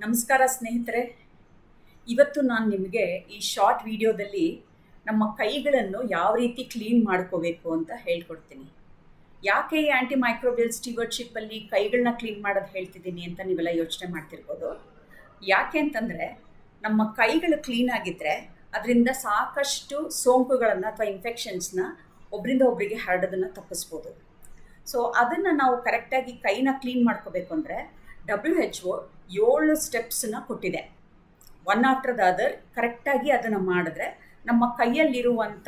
ನಮಸ್ಕಾರ ಸ್ನೇಹಿತರೆ. ಇವತ್ತು ನಾನು ನಿಮಗೆ ಈ ಶಾರ್ಟ್ ವಿಡಿಯೋದಲ್ಲಿ ನಮ್ಮ ಕೈಗಳನ್ನು ಯಾವ ರೀತಿ ಕ್ಲೀನ್ ಮಾಡ್ಕೋಬೇಕು ಅಂತ ಹೇಳ್ಕೊಡ್ತೀನಿ. ಯಾಕೆ ಈ ಆ್ಯಂಟಿ ಮೈಕ್ರೋಬಿಯಲ್ ಸ್ಟೀವರ್ಡ್ಶಿಪ್ಪಲ್ಲಿ ಕೈಗಳನ್ನ ಕ್ಲೀನ್ ಮಾಡೋದು ಹೇಳ್ತಿದ್ದೀನಿ ಅಂತ ನೀವೆಲ್ಲ ಯೋಚನೆ ಮಾಡ್ತಿರ್ಬೋದು. ಯಾಕೆ ಅಂತಂದರೆ ನಮ್ಮ ಕೈಗಳು ಕ್ಲೀನ್ ಆಗಿದ್ದರೆ ಅದರಿಂದ ಸಾಕಷ್ಟು ಸೋಂಕುಗಳನ್ನು ಅಥವಾ ಇನ್ಫೆಕ್ಷನ್ಸ್ನ ಒಬ್ಬರಿಂದ ಒಬ್ಬರಿಗೆ ಹರಡೋದನ್ನು ತಪ್ಪಿಸ್ಬೋದು. ಸೊ ಅದನ್ನು ನಾವು ಕರೆಕ್ಟಾಗಿ ಕೈನ ಕ್ಲೀನ್ ಮಾಡ್ಕೋಬೇಕು ಅಂದರೆ WHO 7 ಸ್ಟೆಪ್ಸನ್ನ ಕೊಟ್ಟಿದೆ. ಒನ್ ಆಫ್ಟರ್ ದ ಅದರ್ ಕರೆಕ್ಟಾಗಿ ಅದನ್ನು ಮಾಡಿದ್ರೆ ನಮ್ಮ ಕೈಯಲ್ಲಿರುವಂಥ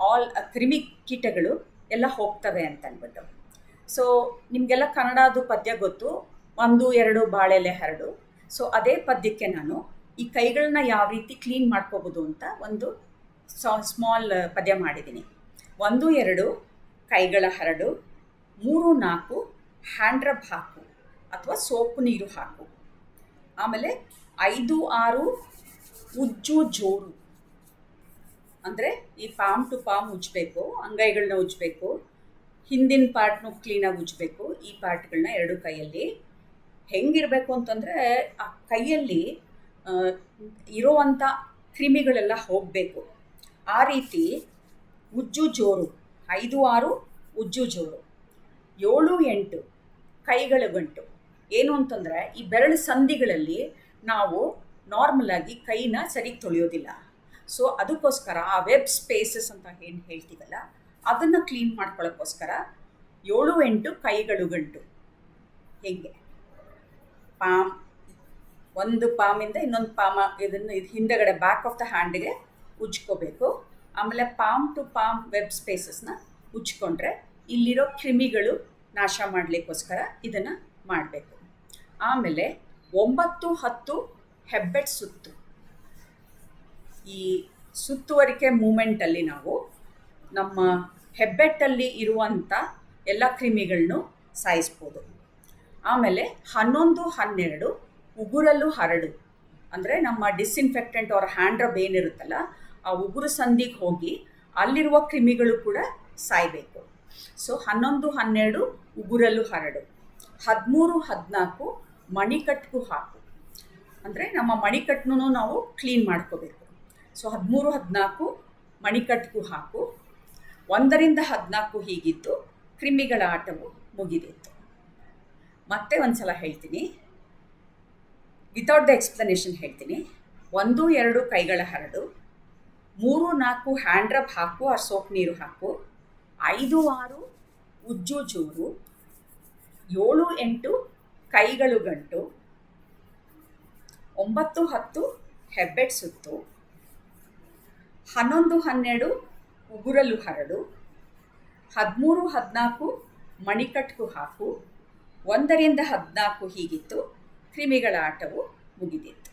ಆಲ್ ಕ್ರಿಮಿ ಕೀಟಗಳು ಎಲ್ಲ ಹೋಗ್ತವೆ ಅಂತ ಅಂದ್ಬಿಟ್ಟು. ಸೊ ನಿಮಗೆಲ್ಲ ಕನ್ನಡದು ಪದ್ಯ ಗೊತ್ತು, 1 2 ಬಾಳೆಲೆ ಹರಡು. ಸೊ ಅದೇ ಪದ್ಯಕ್ಕೆ ನಾನು ಈ ಕೈಗಳನ್ನ ಯಾವ ರೀತಿ ಕ್ಲೀನ್ ಮಾಡ್ಕೋಬೋದು ಅಂತ ಒಂದು ಸ್ಮಾಲ್ ಪದ್ಯ ಮಾಡಿದ್ದೀನಿ. 1 2 ಕೈಗಳ ಹರಡು, 3 4 ಹ್ಯಾಂಡ್ ರಬ್ ಹಾಕು ಅಥವಾ ಸೋಪು ನೀರು ಹಾಕು. ಆಮೇಲೆ 5 6 ಉಜ್ಜು ಜೋರು, ಅಂದರೆ ಈ ಪಾಮ್ ಟು ಪಾಮ್ ಉಜ್ಜಬೇಕು, ಅಂಗೈಗಳನ್ನ ಉಜ್ಜಬೇಕು, ಹಿಂದಿನ ಪಾರ್ಟ್ನು ಕ್ಲೀನಾಗಿ ಉಜ್ಜಬೇಕು. ಈ ಪಾರ್ಟ್ಗಳನ್ನ 2 ಕೈಯಲ್ಲಿ ಹೆಂಗಿರಬೇಕು ಅಂತಂದರೆ ಆ ಕೈಯಲ್ಲಿ ಇರೋವಂಥ ಕ್ರಿಮಿಗಳೆಲ್ಲ ಹೋಗಬೇಕು. ಆ ರೀತಿ ಉಜ್ಜು ಜೋರು, 5 6 ಉಜ್ಜು ಜೋರು, 7 8 ಕೈಗಳ ಗಂಟು. ಏನು ಅಂತಂದರೆ ಈ ಬೆರಳು ಸಂಧಿಗಳಲ್ಲಿ ನಾವು ನಾರ್ಮಲಾಗಿ ಕೈನ ಸರಿಗೆ ತೊಳೆಯೋದಿಲ್ಲ. ಸೊ ಅದಕ್ಕೋಸ್ಕರ ಆ ವೆಬ್ ಸ್ಪೇಸಸ್ ಅಂತ ಏನು ಹೇಳ್ತೀವಲ್ಲ ಅದನ್ನು ಕ್ಲೀನ್ ಮಾಡ್ಕೊಳ್ಳೋಕ್ಕೋಸ್ಕರ 7 8 ಕೈಗಳು ಗಂಟು. ಹೇಗೆ ಪಾಮ್, ಒಂದು ಪಾಮಿಂದ ಇನ್ನೊಂದು ಪಾಮ ಇದನ್ನು ಹಿಂದೆಗಡೆ ಬ್ಯಾಕ್ ಆಫ್ ದ ಹ್ಯಾಂಡ್ಗೆ ಉಜ್ಕೋಬೇಕು. ಆಮೇಲೆ ಪಾಮ್ ಟು ಪಾಮ್ ವೆಬ್ ಸ್ಪೇಸಸ್ನ ಉಜ್ಕೊಂಡ್ರೆ ಇಲ್ಲಿರೋ ಕ್ರಿಮಿಗಳು ನಾಶ ಮಾಡಲಿಕ್ಕೋಸ್ಕರ ಇದನ್ನು ಮಾಡಬೇಕು. ಆಮೇಲೆ 9 10 ಹೆಬ್ಬೆಟ್ ಸುತ್ತು. ಈ ಸುತ್ತುವರಿಕೆ ಮೂಮೆಂಟಲ್ಲಿ ನಾವು ನಮ್ಮ ಹೆಬ್ಬೆಟ್ಟಲ್ಲಿ ಇರುವಂಥ ಎಲ್ಲ ಕ್ರಿಮಿಗಳನ್ನು ಸಾಯಿಸ್ಬೋದು. ಆಮೇಲೆ 11 12 ಉಗುರಲ್ಲೂ ಹರಡು, ಅಂದರೆ ನಮ್ಮ ಡಿಸ್ಇನ್ಫೆಕ್ಟೆಂಟ್ ಅವರ ಹ್ಯಾಂಡ್ ರಬ್ ಏನಿರುತ್ತಲ್ಲ ಆ ಉಗುರು ಸಂಧಿಗೆ ಹೋಗಿ ಅಲ್ಲಿರುವ ಕ್ರಿಮಿಗಳು ಕೂಡ ಸಾಯಬೇಕು. ಸೊ 11 12 ಉಗುರಲ್ಲೂ ಹರಡು, 13 14 ಮಣಿಕಟ್ಟಿಗೂ ಹಾಕು, ಅಂದರೆ ನಮ್ಮ ಮಣಿಕಟ್ಟನ್ನು ನಾವು ಕ್ಲೀನ್ ಮಾಡ್ಕೋಬೇಕು. ಸೊ 13 14 ಮಣಿಕಟ್ಟಿಗೂ ಹಾಕು. 1 14 ಹೀಗಿತ್ತು ಕ್ರಿಮಿಗಳ ಆಟವು ಮುಗಿದಿತ್ತು. ಮತ್ತೆ ಒಂದು ಸಲ ಹೇಳ್ತೀನಿ, ವಿತೌಟ್ ದ ಎಕ್ಸ್ಪ್ಲನೇಷನ್ ಹೇಳ್ತೀನಿ. 1 2 ಕೈಗಳ ಹರಡು, 3 4 ಹ್ಯಾಂಡ್ ರಬ್ ಹಾಕು ಆ ಸೋಪ್ ನೀರು ಹಾಕು, 5 6 ಉಜ್ಜು ಜೋರು, 7 8 ಕೈಗಳು ಗಂಟು, 9 10 ಹೆಬ್ಬೆಟ್ ಸುತ್ತು, 11 12 ಉಗುರಲು ಹರಡು, 13 14 ಮಣಿಕಟ್ಟಿಗೂ ಹಾಕು, 1 14 ಹೀಗಿತ್ತು ಕ್ರಿಮಿಗಳ ಆಟವು ಮುಗಿದಿತ್ತು.